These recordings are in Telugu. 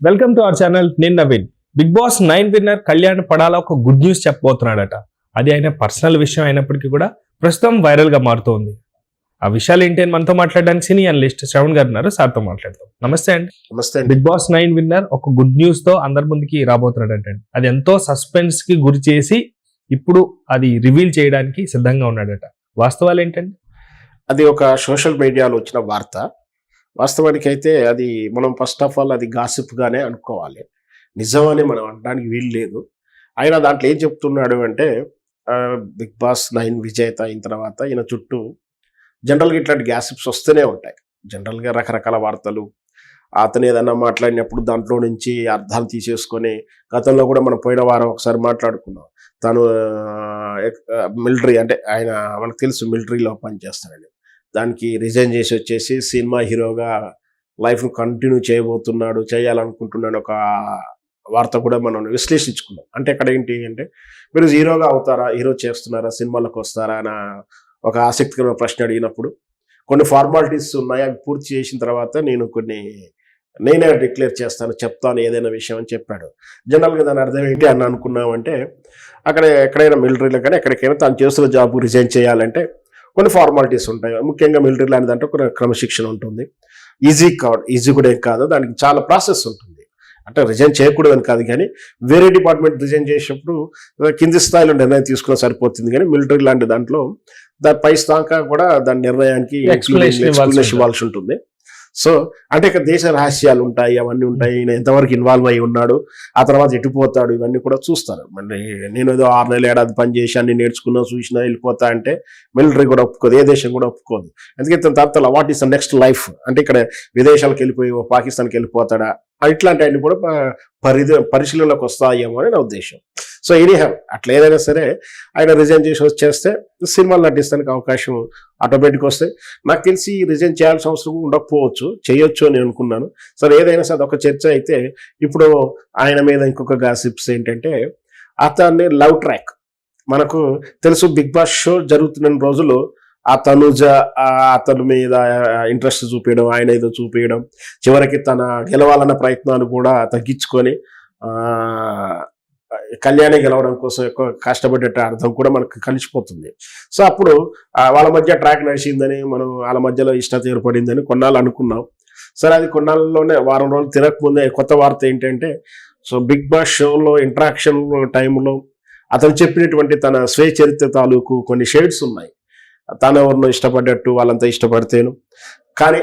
Welcome to our channel. నేను Naveen. Bigg Boss 9 winner Kalyan Padala ఒక గుడ్ న్యూస్ చెప్పబోతున్నాడట. అది ఆయన పర్సనల్ విషయం అయినప్పటికీ కూడా ప్రస్తుతం వైరల్ గా మారుతోంది. ఆ విషయాలు ఏంటి అని మనతో మాట్లాడడానికి సినీ అనలిస్ట్ శ్రవణ్ గారు ఉన్నారు. సార్తో మాట్లాడతాం. నమస్తే అండి. నమస్తే. బిగ్ బాస్ 9 విన్నర్ ఒక గుడ్ న్యూస్ తో అందరి ముందుకి రాబోతున్నాడట. అది ఎంతో సస్పెన్స్ కి గురి చేసి ఇప్పుడు అది రివీల్ చేయడానికి సిద్ధంగా ఉన్నాడట. వాస్తవాలు ఏంటండి? అది ఒక సోషల్ మీడియాలో వచ్చిన వార్త. వాస్తవానికి అయితే అది మనం ఫస్ట్ ఆఫ్ ఆల్ అది గాసిప్ గానే అనుకోవాలి. నిజమని మనం అనడానికి వీలు లేదు. ఆయన దాంట్లో ఏం చెప్తున్నాడు అంటే బిగ్ బాస్ 9 విజేత అయిన తర్వాత ఈయన చుట్టూ జనరల్గా ఇట్లాంటి గ్యాసిప్స్ వస్తూనే ఉంటాయి. జనరల్గా రకరకాల వార్తలు అతను ఏదన్నా మాట్లాడినప్పుడు దాంట్లో నుంచి అర్థాలు తీసేసుకొని, గతంలో కూడా మనం పోయిన వారం ఒకసారి మాట్లాడుకున్నాం. తను మిలిటరీ అంటే ఆయన మనకు తెలుసు మిలిటరీలో పనిచేస్తాడని, దానికి రిజైన్ చేసి వచ్చేసి సినిమా హీరోగా లైఫ్ను కంటిన్యూ చేయబోతున్నాడు, చేయాలనుకుంటున్నాడు ఒక వార్త కూడా మనం విశ్లేషించుకున్నాం. అంటే ఇక్కడ ఏంటి అంటే మీరు హీరోగా అవుతారా, హీరో చేస్తున్నారా, సినిమాలకు వస్తారా అని ఒక ఆసక్తికరమైన ప్రశ్న అడిగినప్పుడు కొన్ని ఫార్మాలిటీస్ ఉన్నాయి, అవి పూర్తి చేసిన తర్వాత నేనే డిక్లేర్ చేస్తాను, చెప్తాను ఏదైనా విషయం అని చెప్పాడు. జనరల్గా దాని అర్థం ఏంటి అని అనుకున్నామంటే అక్కడ ఎక్కడైనా మిలిటరీలో కానీ ఎక్కడికైనా తను చేస్తున్న జాబ్ రిజైన్ చేయాలంటే కొన్ని ఫార్మాలిటీస్ ఉంటాయి. ముఖ్యంగా మిలిటరీలో అనేదంటే ఒక క్రమశిక్షణ ఉంటుంది. ఈజీ కూడా ఏం కాదు, దానికి చాలా ప్రాసెస్ ఉంటుంది. అంటే రిజైన్ చేయకూడదని కాదు, కానీ వేరే డిపార్ట్మెంట్ రిజైన్ చేసినప్పుడు కింది స్థాయిలో నిర్ణయం తీసుకున్నా సరిపోతుంది. కానీ మిలిటరీ లాంటి దాంట్లో దాని పై స్థాయిగా కూడా దాని నిర్ణయానికి ఎక్స్ప్లెనేషన్ ఇవ్వాల్సి ఉంటుంది. సో అంటే ఇక దేశ రహస్యాలు ఉంటాయి, అవన్నీ ఉంటాయి. ఈయన ఎంతవరకు ఇన్వాల్వ్ అయి ఉన్నాడు, ఆ తర్వాత ఎటుపోతాడు, ఇవన్నీ కూడా చూస్తారు. మరి నేను ఏదో 6 నెలలు ఏడాది పని చేసి అన్ని నేర్చుకున్నా చూసినా వెళ్ళిపోతా అంటే మిలిటరీ కూడా ఒప్పుకోదు, ఏ దేశం కూడా ఒప్పుకోదు. ఎందుకంటే తర్వాత what is the next life అంటే ఇక్కడ విదేశాలకు వెళ్ళిపోయి పాకిస్తాన్కి వెళ్ళిపోతాడా, ఇట్లాంటి అన్ని కూడా పరిశీలనలోకి వస్తాయేమో అని నా ఉద్దేశం. సో ఎనీహౌ అట్లా ఏదైనా సరే ఆయన రిజైన్ చేసి వచ్చేస్తే సినిమాలు నటిస్తానికి అవకాశం ఆటోమేటిక్ వస్తాయి. నాకు తెలిసి రిజైన్ చేయాల్సిన అవసరం ఉండకపోవచ్చు, చేయొచ్చు అని అనుకున్నాను. సరే ఏదైనా సరే ఒక చర్చ అయితే ఇప్పుడు ఆయన మీద ఇంకొక గాసిప్స్ ఏంటంటే అతన్ని లవ్ ట్రాక్ మనకు తెలుసు. బిగ్ బాస్ షో జరుగుతున్న రోజులు ఆ తనుజ అతని మీద ఇంట్రెస్ట్ చూపించడం, ఆయన ఏదో చూపించడం, చివరికి తన గెలవాలన్న ప్రయత్నాలు కూడా తగ్గించుకొని కళ్యాణి గెలవడం కోసం ఎక్కువ కష్టపడేట అర్థం కూడా మనకు కలిసిపోతుంది. సో అప్పుడు వాళ్ళ మధ్య ట్రాక్ నడిచిందని, మనం వాళ్ళ మధ్యలో ఇష్టత ఏర్పడిందని కొన్నాళ్ళు అనుకున్నాం. సరే అది కొన్నాళ్ళలోనే వారం రోజులు తిరగకముందే కొత్త వార్త ఏంటంటే సో బిగ్ బాస్ షోలో ఇంటరాక్షన్ టైంలో అతను చెప్పినటువంటి తన స్వీయ చరిత్ర తాలూకు కొన్ని షేడ్స్ ఉన్నాయి. తను ఎవరినో ఇష్టపడ్డట్టు వాళ్ళంతా ఇష్టపడితేను, కానీ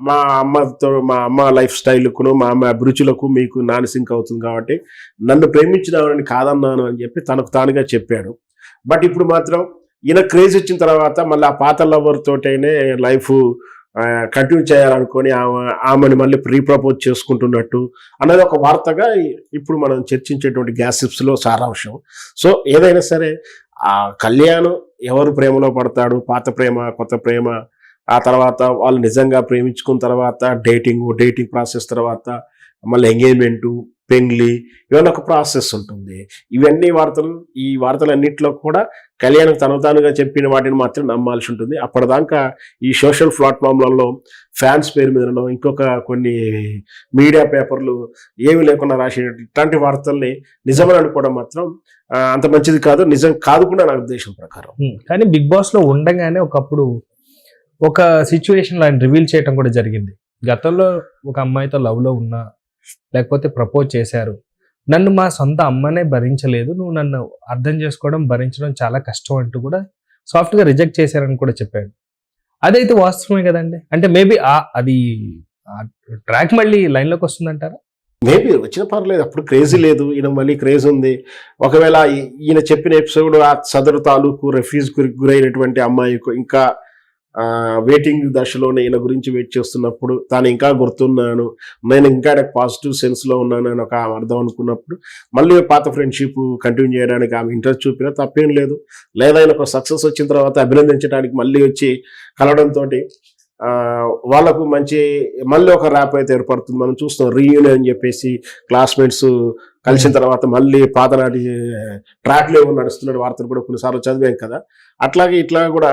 మా అమ్మ లైఫ్ స్టైల్కును మా అమ్మ అభిరుచులకు మీకు నాన్ సింక్ అవుతుంది కాబట్టి నన్ను ప్రేమించినామని కాదన్నాను అని చెప్పి తనకు తానుగా చెప్పాడు. బట్ ఇప్పుడు మాత్రం ఈయన క్రేజ్ వచ్చిన తర్వాత మళ్ళీ ఆ పాత లవర్ తోటైనే లైఫ్ కంటిన్యూ చేయాలనుకొని ఆమెను మళ్ళీ రీప్రపోజ్ చేసుకుంటున్నట్టు అన్నది ఒక వార్తగా ఇప్పుడు మనం చర్చించేటువంటి గ్యాసిప్స్లో సారాంశం. సో ఏదైనా సరే ఆ కళ్యాణ్ ఎవరు ప్రేమలో పడతాడు, పాత ప్రేమ కొత్త ప్రేమ, ఆ తర్వాత వాళ్ళు నిజంగా ప్రేమించుకున్న తర్వాత డేటింగ్ ప్రాసెస్ తర్వాత మళ్ళీ ఎంగేజ్మెంటు, పెంగ్లి, ఇవన్నీ ఒక ప్రాసెస్ ఉంటుంది. ఈ వార్తలన్నింటిలో కూడా కళ్యాణ్ తానుగా చెప్పిన వాటిని మాత్రం నమ్మాల్సి ఉంటుంది. అప్పటిదాకా ఈ సోషల్ ప్లాట్ఫామ్లలో ఫ్యాన్స్ పేరు మీద ఇంకొక కొన్ని మీడియా పేపర్లు ఏమి లేకుండా రాసిన ఇట్లాంటి వార్తల్ని నిజమని అనుకోవడం మాత్రం అంత మంచిది కాదు, నిజం కాదు కూడా నా ఉద్దేశం ప్రకారం. కానీ బిగ్ బాస్ లో ఉండగానే ఒకప్పుడు ఒక సిచ్యువేషన్ ఆయన రివీల్ చేయడం కూడా జరిగింది. గతంలో ఒక అమ్మాయితో లవ్ లో ఉన్నా, లేకపోతే ప్రపోజ్ చేశారు, నన్ను మా సొంత అమ్మనే భరించలేదు, నువ్వు నన్ను అర్థం చేసుకోవడం భరించడం చాలా కష్టం అంటూ కూడా సాఫ్ట్ గా రిజెక్ట్ చేశారని కూడా చెప్పాడు. అదైతే వాస్తవమే కదండి. అంటే మేబీ అది ట్రాక్ మళ్ళీ లైన్ లోకి వస్తుందంటారా? మేబీ వచ్చిన పర్లేదు, అప్పుడు క్రేజీ లేదు, ఈయన మళ్ళీ క్రేజ్ ఉంది. ఒకవేళ ఈయన చెప్పిన ఎపిసోడ్ ఆ సదరు తాలూకు రెఫ్యూజ్ గురైనటువంటి అమ్మాయికు ఇంకా వెయిటింగ్ దశలోనే ఈయన గురించి వెయిట్ చేస్తున్నప్పుడు తాను ఇంకా గుర్తున్నాను, నేను ఇంకా పాజిటివ్ సెన్స్లో ఉన్నాను అని ఒక అర్థం అనుకున్నప్పుడు మళ్ళీ పాత ఫ్రెండ్షిప్ కంటిన్యూ చేయడానికి ఆమె ఇంట్రెస్ట్ చూపినా తప్పేం లేదు. లేదా ఆయన ఒక సక్సెస్ వచ్చిన తర్వాత అభినందించడానికి మళ్ళీ వచ్చి కలవడంతో వాళ్ళకు మళ్ళీ ఒక ర్యాప్ అయితే ఏర్పడుతుంది. మనం చూస్తాం రీయూనియన్ అని చెప్పేసి క్లాస్మేట్స్ కలిసిన తర్వాత మళ్ళీ పాతనాటి ట్రాక్లో నడుస్తున్న వార్తలు కూడా కొన్నిసార్లు చదివాం కదా. అట్లాగే ఇట్లా కూడా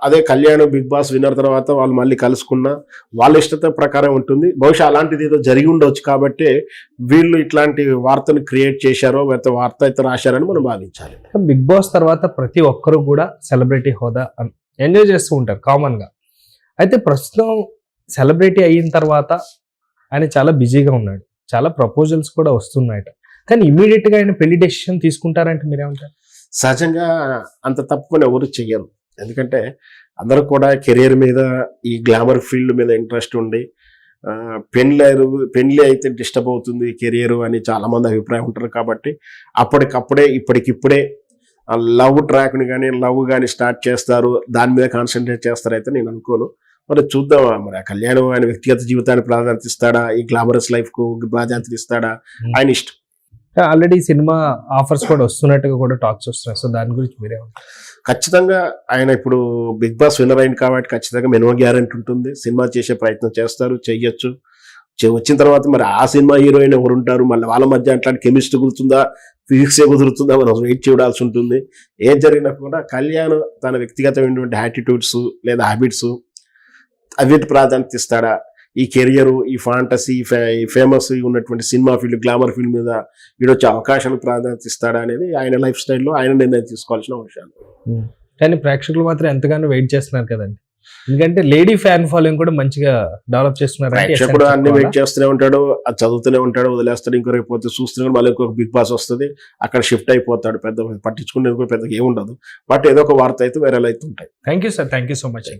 అదే కళ్యాణ్ బిగ్ బాస్ విన్నర్ తర్వాత వాళ్ళు మళ్ళీ కలుసుకున్న వాళ్ళ ఇష్టత ప్రకారం ఉంటుంది. బహుశా అలాంటిది ఏదో జరిగి ఉండవచ్చు కాబట్టి వీళ్ళు ఇట్లాంటి వార్తను క్రియేట్ చేశారో లేకపోతే వార్త అయితే రాశారని మనం భావించాలి. బిగ్ బాస్ తర్వాత ప్రతి ఒక్కరు కూడా సెలబ్రిటీ హోదా ఎంజాయ్ చేస్తూ ఉంటారు కామన్ గా. అయితే ప్రస్తుతం సెలబ్రిటీ అయిన తర్వాత ఆయన చాలా బిజీగా ఉన్నాడు, చాలా ప్రపోజల్స్ కూడా వస్తున్నాయట. కానీ ఇమీడియట్ గా ఆయన పెళ్లి డెసిషన్ తీసుకుంటారంటే మీరేమంటారు? సహజంగా అంత తప్పుకొని ఎవరు చెయ్యరు. ఎందుకంటే అందరూ కూడా కెరీర్ మీద ఈ గ్లామర్ ఫీల్డ్ మీద ఇంట్రెస్ట్ ఉండి పెళ్లి అయితే డిస్టర్బ్ అవుతుంది కెరియర్ అని చాలా మంది అభిప్రాయం ఉంటారు. కాబట్టి అప్పటికప్పుడే ఇప్పటికిప్పుడే లవ్ ట్రాక్ని కానీ లవ్ కానీ స్టార్ట్ చేస్తారు, దాని మీద కాన్సన్ట్రేట్ చేస్తారైతే నేను అనుకోను. మరి చూద్దాం, మరి ఆ కళ్యాణం ఆయన వ్యక్తిగత జీవితానికి ప్రాధాన్యత ఇస్తాడా, ఈ గ్లామరస్ లైఫ్ కు ప్రాధాన్యత ఇస్తాడా, ఆయన ఇష్టం. ఆల్రెడీ సినిమా ఆఫర్స్ కూడా వస్తున్నట్టుగా కూడా టాక్స్ వస్తున్నాయి. సో దాని గురించి మీరేమంటారు? ఖచ్చితంగా ఆయన ఇప్పుడు బిగ్ బాస్ విన్నర్ అయింది కాబట్టి ఖచ్చితంగా మినిమం గ్యారెంటీ ఉంటుంది. సినిమా చేసే ప్రయత్నం చేస్తారు, చెయ్యొచ్చు. వచ్చిన తర్వాత మరి ఆ సినిమా హీరోయిన్ ఎవరు ఉంటారు, మళ్ళీ వాళ్ళ మధ్య అట్లాంటి కెమిస్ట్రీ కుదురుతుందా, ఫిజిక్సే కుదురుతుందా, మనం వెయిట్ చూడాల్సి ఉంటుంది. ఏం జరిగినా కూడా కళ్యాణ్ తన వ్యక్తిగతమైనటువంటి యాటిట్యూడ్స్ లేదా హ్యాబిట్స్ అవిటి ప్రాధాన్యత ఇస్తాడా, ఈ కెరియర్, ఈ ఫాంటసీ, ఈ ఫేమస్ ఉన్నటువంటి సినిమా ఫీల్డ్, గ్లామర్ ఫీల్డ్ మీద వీడొచ్చే అవకాశాలు ప్రాధాన్యత ఇస్తాడా అనేది ఆయన లైఫ్ స్టైల్లో ఆయన నిర్ణయం తీసుకోవాల్సిన విషయాలు. కానీ ప్రేక్షకులు మాత్రం ఎంతగానో వెయిట్ చేస్తున్నారు కదండి, ఎందుకంటే లేడీ ఫ్యాన్ ఫాలోయింగ్ కూడా మంచిగా డెవలప్ చేస్తున్నారు. ప్రేక్షకుడు అన్ని వెయిట్ చేస్తూనే ఉంటాడు, అది చదువుతూనే ఉంటాడు, వదిలేస్తాడు. ఇంకో రేపు పోతే చూస్తూనే మళ్ళీ ఇంకొక బిగ్ బాస్ వస్తుంది, అక్కడ షిఫ్ట్ అయిపోతాడు. పెద్ద పట్టించుకునేది కూడా పెద్దగా ఏముండదు. బట్ ఏదో ఒక వార్త అయితే వైరల్ అవుతుంటాయి. Thank you sir, thank you so much.